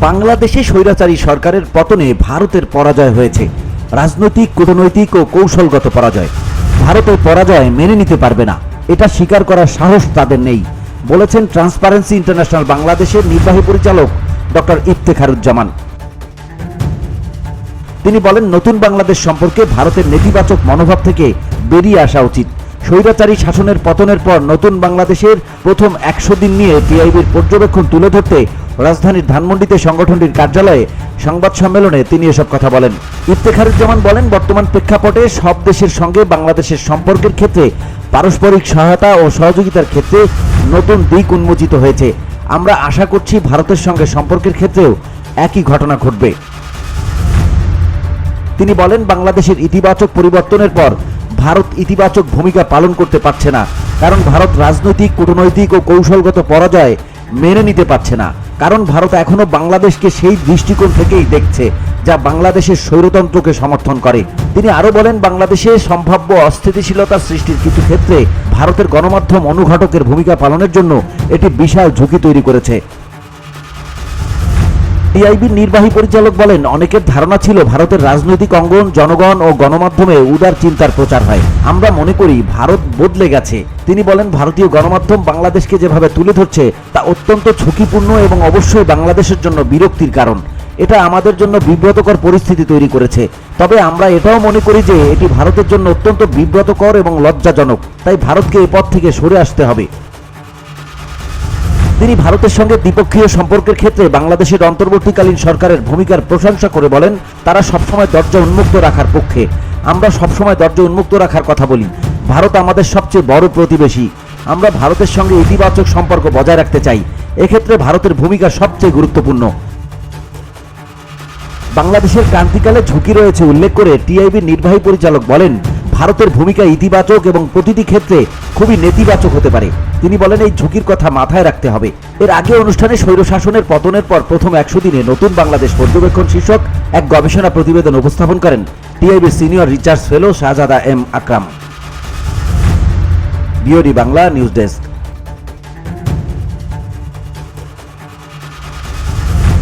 বাংলাদেশে স্বৈরাচারী সরকারের পতনে ভারতের পরাজয় হয়েছে, রাজনৈতিক, কূটনৈতিক ও কৌশলগত পরাজয়। ভারতের পরাজয় মেনে নিতে পারবে না, এটা স্বীকার করার সাহস তাদের নেই, বলেছেন ট্রান্সপারেন্সি ইন্টারন্যাশনাল বাংলাদেশের নির্বাহী পরিচালক ডক্টর ইফতেখারুজ্জামান। তিনি বলেন, নতুন বাংলাদেশ সম্পর্কে ভারতের নেতিবাচক মনোভাব থেকে বেরিয়ে আসা উচিত। স্বৈরাচারী শাসনের পতনের পর নতুন বাংলাদেশের প্রথম 100 দিন নিয়ে টিআইবির পর্যবেক্ষণ তুলে ধরতে রাজধানীর ধানমন্ডিতে সংগঠনটির কার্যালয়ে সংবাদ সম্মেলনে তিনি এসব কথা বলেন। ইফতেখারুজ্জামান বলেন, বর্তমান প্রেক্ষাপটে সব দেশের সঙ্গে বাংলাদেশের সম্পর্কের ক্ষেত্রে পারস্পরিক সহায়তা ও সহযোগিতার ক্ষেত্রে নতুন দিক উন্মোচিত হয়েছে। আমরা আশা করছি ভারতের সঙ্গে সম্পর্কের ক্ষেত্রেও একই ঘটনা ঘটবে। তিনি বলেন, বাংলাদেশের ইতিবাচক পরিবর্তনের পর ভারত ইতিবাচক ভূমিকা পালন করতে পারছে না, কারণ ভারত রাজনৈতিক, কূটনৈতিক ও কৌশলগত পরাজয় মেনে নিতে পারছে না, কারণ ভারত এখনো বাংলাদেশকে সেই দৃষ্টিকোণ থেকেই দেখছে যা বাংলাদেশের স্বৈরতন্ত্রকে সমর্থন করে। তিনি আরও বলেন, বাংলাদেশে সম্ভাব্য অস্থিতিশীলতা সৃষ্টির কিছু ক্ষেত্রে ভারতের গণমাধ্যম অনুঘটকের ভূমিকা পালনের জন্য এটি বিশাল ঝুঁকি তৈরি করেছে। টিআইবির নির্বাহী পরিচালক বলেন, অনেকের ধারণা ছিল ভারতের রাজনৈতিক অঙ্গন, জনগণ ও গণমাধ্যমে উদার চিন্তার প্রচার হয়। আমরা মনে করি ভারত বদলে গেছে। তিনি বলেন, ভারতীয় গণমাধ্যম বাংলাদেশকে যেভাবে তুলে ধরছে তা অত্যন্ত ঝুঁকিপূর্ণ এবং অবশ্যই বাংলাদেশের জন্য বিরক্তির কারণ। এটা আমাদের জন্য বিব্রতকর পরিস্থিতি তৈরি করেছে। তবে আমরা এটাও মনে করি যে এটি ভারতের জন্য অত্যন্ত বিব্রতকর এবং লজ্জাজনক, তাই ভারতকে এ পথ থেকে সরে আসতে হবে। তিনি ভারতের সঙ্গে দ্বিপক্ষীয় সম্পর্কের ক্ষেত্রে বাংলাদেশের অন্তর্বর্তীকালীন সরকারের ভূমিকার প্রশংসা করে বলেন, তারা সবসময় দরজা উন্মুক্ত রাখার পক্ষে। আমরা সবসময় দরজা উন্মুক্ত রাখার কথা বলি। ভারত আমাদের সবচেয়ে বড় প্রতিবেশী। আমরা ভারতের সঙ্গে ইতিবাচক সম্পর্ক বজায় রাখতে চাই। এক্ষেত্রে ভারতের ভূমিকা সবচেয়ে গুরুত্বপূর্ণ। বাংলাদেশের ক্রান্তিকালে ঝুঁকি রয়েছে উল্লেখ করে টিআইবির নির্বাহী পরিচালক বলেন, ভারতের ভূমিকা ইতিবাচক এবং প্রতিটি ক্ষেত্রে খুবই নেতিবাচক হতে পারে। তিনি বলেন, এই ঝুঁকির কথা মাথায় রাখতে হবে। এর আগে অনুষ্ঠানে স্বৈরশাসনের পতনের পর প্রথম 100 দিনে নতুন বাংলাদেশ পর্যবেক্ষণ শীর্ষক এক গবেষণা প্রতিবেদন উপস্থাপন করেন টিআইবির senior research fellow Shahzada M Akram. BOD Bangla news desk.